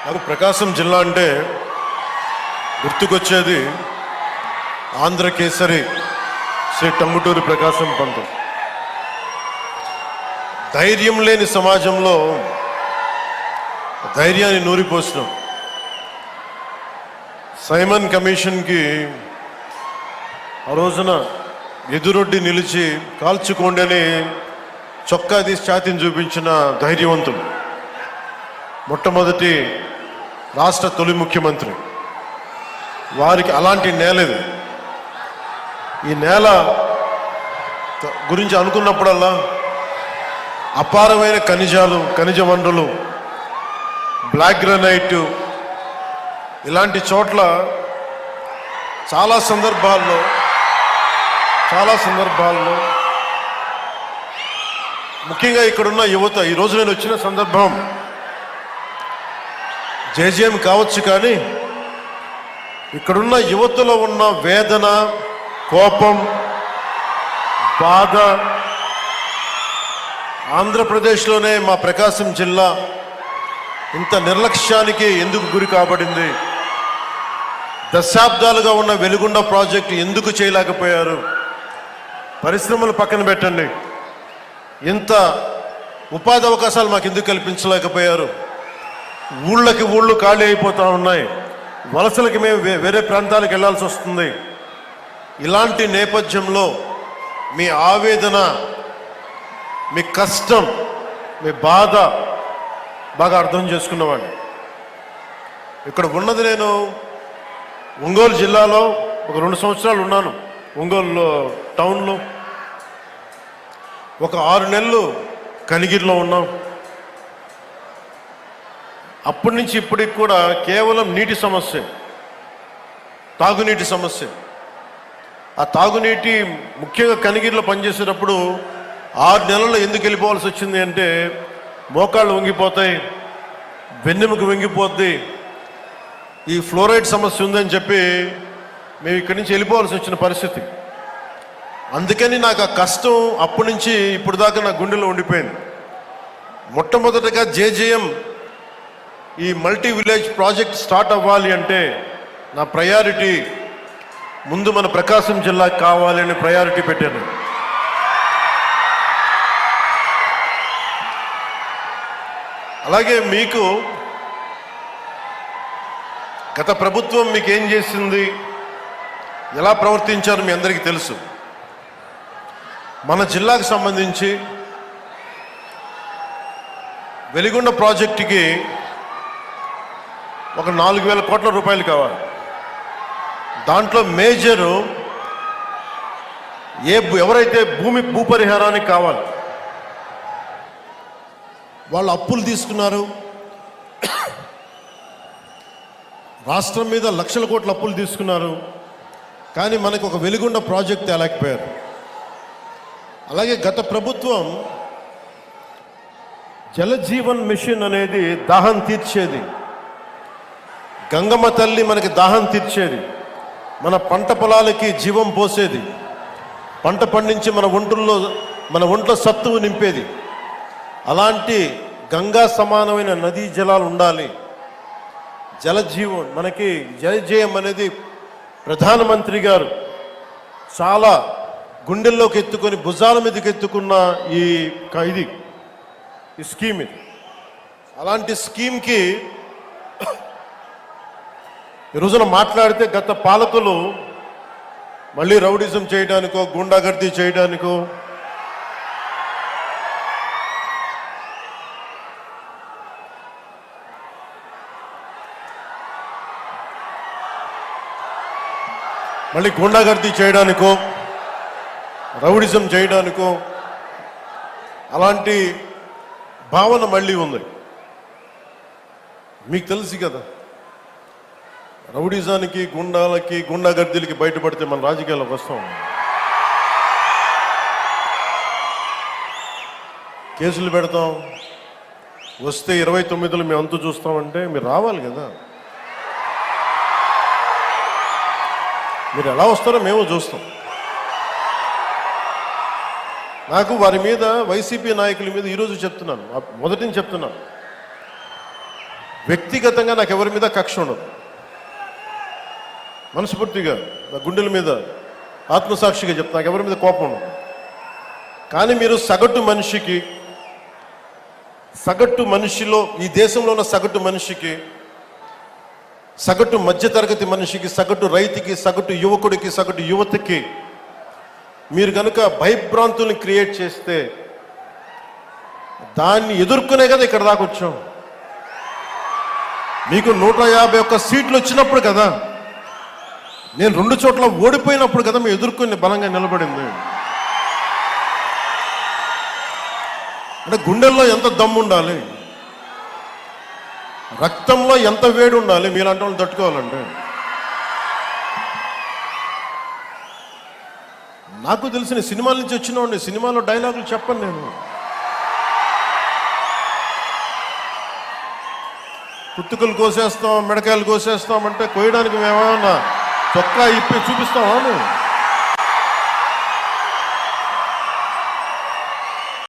నాకు ప్రకాశం జిల్లా అంటే గుర్తుకొచ్చేది ఆంధ్ర కేసరి శ్రీ టంగుటూరి ప్రకాశం పంతులు. ధైర్యం లేని సమాజంలో ధైర్యాన్ని నూరిపోసిన సైమన్ కమిషన్కి ఆ రోజున ఎదురొడ్డి నిలిచి కాల్చుకోండి అని చొక్కా తీసి ఛాతీని చూపించిన ధైర్యవంతులు. మొట్టమొదటి రాష్ట్ర తొలి ముఖ్యమంత్రి. వారికి అలాంటి నేల ఇది. ఈ నేల గురించి అనుకున్నప్పుడల్లా అపారమైన ఖనిజాలు, ఖనిజ వనరులు, బ్లాక్ గ్రానైట్, ఇలాంటి చోట్ల చాలా సందర్భాల్లో ముఖ్యంగా ఇక్కడున్న యువత, ఈరోజు నేను వచ్చిన సందర్భం జేజేఎం కావచ్చు, కానీ ఇక్కడున్న యువతలో ఉన్న వేదన, కోపం, బాధ, ఆంధ్రప్రదేశ్లోనే మా ప్రకాశం జిల్లా ఇంత నిర్లక్ష్యానికి ఎందుకు గురి కాబడింది, దశాబ్దాలుగా ఉన్న వెలుగొండ ప్రాజెక్టు ఎందుకు చేయలేకపోయారు, పరిశ్రమలు పక్కన పెట్టండి, ఇంత ఉపాధి అవకాశాలు మాకు ఎందుకు కల్పించలేకపోయారు, ఊళ్ళు ఖాళీ అయిపోతూ ఉన్నాయి, వలసలకి మేము వేరే ప్రాంతాలకు వెళ్ళాల్సి వస్తుంది. ఇలాంటి నేపథ్యంలో మీ ఆవేదన, మీ కష్టం, మీ బాధ బాగా అర్థం చేసుకున్నవాడిని. ఇక్కడ ఉన్నది నేను ఒంగోలు జిల్లాలో ఒక 2 సంవత్సరాలు ఉన్నాను. ఒంగోలు టౌన్లో ఒక 6 నెలలు కనిగిరిలో ఉన్నాం. అప్పటి నుంచి ఇప్పటికి కూడా కేవలం నీటి సమస్య, తాగునీటి సమస్య. ఆ తాగునీటి ముఖ్యంగా కనిగిరిలో పనిచేసేటప్పుడు 6 నెలల్లో ఎందుకు వెళ్ళిపోవాల్సి వచ్చింది అంటే, మోకాళ్ళు వంగిపోతాయి, వెన్నెముక వంగిపోద్ది, ఈ ఫ్లోరైడ్ సమస్య ఉందని చెప్పి మేము ఇక్కడి నుంచి వెళ్ళిపోవాల్సి వచ్చిన పరిస్థితి. అందుకని నాకు ఆ కష్టం అప్పటి నుంచి ఇప్పుడు దాకా నా గుండెలో ఉండిపోయింది. మొట్టమొదటిగా జేజేఎం ఈ మల్టీ విలేజ్ ప్రాజెక్ట్ స్టార్ట్ అవ్వాలి అంటే నా ప్రయారిటీ ముందు మన ప్రకాశం జిల్లాకి కావాలి అని ప్రయారిటీ పెట్టాను. అలాగే మీకు గత ప్రభుత్వం మీకు ఏం చేసింది, ఎలా ప్రవర్తించారు మీ అందరికీ తెలుసు. మన జిల్లాకు సంబంధించి వెలిగొండ ప్రాజెక్టుకి ఒక 4,000 కోట్ల రూపాయలు కావాలి. దాంట్లో మేజరు ఎవరైతే భూపరిహారానికి కావాలి, వాళ్ళు అప్పులు తీసుకున్నారు. రాష్ట్రం మీద లక్షల కోట్ల అప్పులు తీసుకున్నారు, కానీ మనకు ఒక వెలిగొండ ప్రాజెక్ట్ తేలేకపోయారు. అలాగే గత ప్రభుత్వం జలజీవన్ మిషన్ అనేది దాహం తీర్చేది, గంగమ్మ తల్లి మనకి దాహం తీర్చేది, మన పంట పొలాలకి జీవం పోసేది, పంట పండించి మన ఒంట్లో సత్తువు నింపేది. అలాంటి గంగా సమానమైన నదీ జలాలు ఉండాలి. జలజీవన్ మనకి జలజేయం అనేది ప్రధానమంత్రి గారు చాలా గుండెల్లోకి ఎత్తుకొని, భుజాల మీదకి ఎత్తుకున్న ఈ స్కీమ్ ఇది. అలాంటి స్కీమ్కి ఈ రోజున మాట్లాడితే గత పాలకులు మళ్ళీ రౌడిజం చేయడానికో, గుండాగర్దీ చేయడానికో, మళ్ళీ గుండాగర్దీ చేయడానికో, రౌడిజం చేయడానికో అలాంటి భావన మళ్ళీ ఉంది. మీకు తెలుసు కదా, రౌడిజానికి, గుండాగర్దీలకి బయటపడితే మన రాజకీయాలకు వస్తాం. కేసులు పెడతాం, వస్తే 29లో మేము అంతు చూస్తామంటే మీరు రావాలి కదా. మీరు ఎలా వస్తారో మేము చూస్తాం. నాకు వారి మీద, వైసీపీ నాయకుల మీద ఈరోజు చెప్తున్నాను, మొదటి నుంచి చెప్తున్నాను, వ్యక్తిగతంగా నాకు ఎవరి మీద కక్ష ఉండదు. మనస్ఫూర్తిగా నా గుండెల మీద ఆత్మసాక్షిగా చెప్తా, నాకు ఎవరి మీద కోపం ఉండదు. కానీ మీరు సగటు మనిషిలో, ఈ దేశంలో ఉన్న సగటు మనిషికి, సగటు మధ్యతరగతి మనిషికి, సగటు రైతుకి, సగటు యువకుడికి, సగటు యువతకి మీరు కనుక భయభ్రాంతుల్ని క్రియేట్ చేస్తే దాన్ని ఎదుర్కొనే కదా ఇక్కడ దాకా వచ్చాం. మీకు 151 సీట్లు వచ్చినప్పుడు కదా, నేను 2 చోట్ల ఓడిపోయినప్పుడు కదా మేము ఎదుర్కొని బలంగా నిలబడింది. అంటే గుండెల్లో ఎంత దమ్ము ఉండాలి, రక్తంలో ఎంత వేడి ఉండాలి మీలాంటి వాళ్ళు తట్టుకోవాలంటే. నాకు తెలిసిన సినిమాల నుంచి వచ్చినవాడిని, సినిమాలో డైలాగులు చెప్పను నేను. కుత్తుకలు కోసేస్తాం, మిడకాయలు కోసేస్తాం అంటే కోయడానికి మేమేమన్నా చొక్కా ఇప్పి చూపిస్తామా?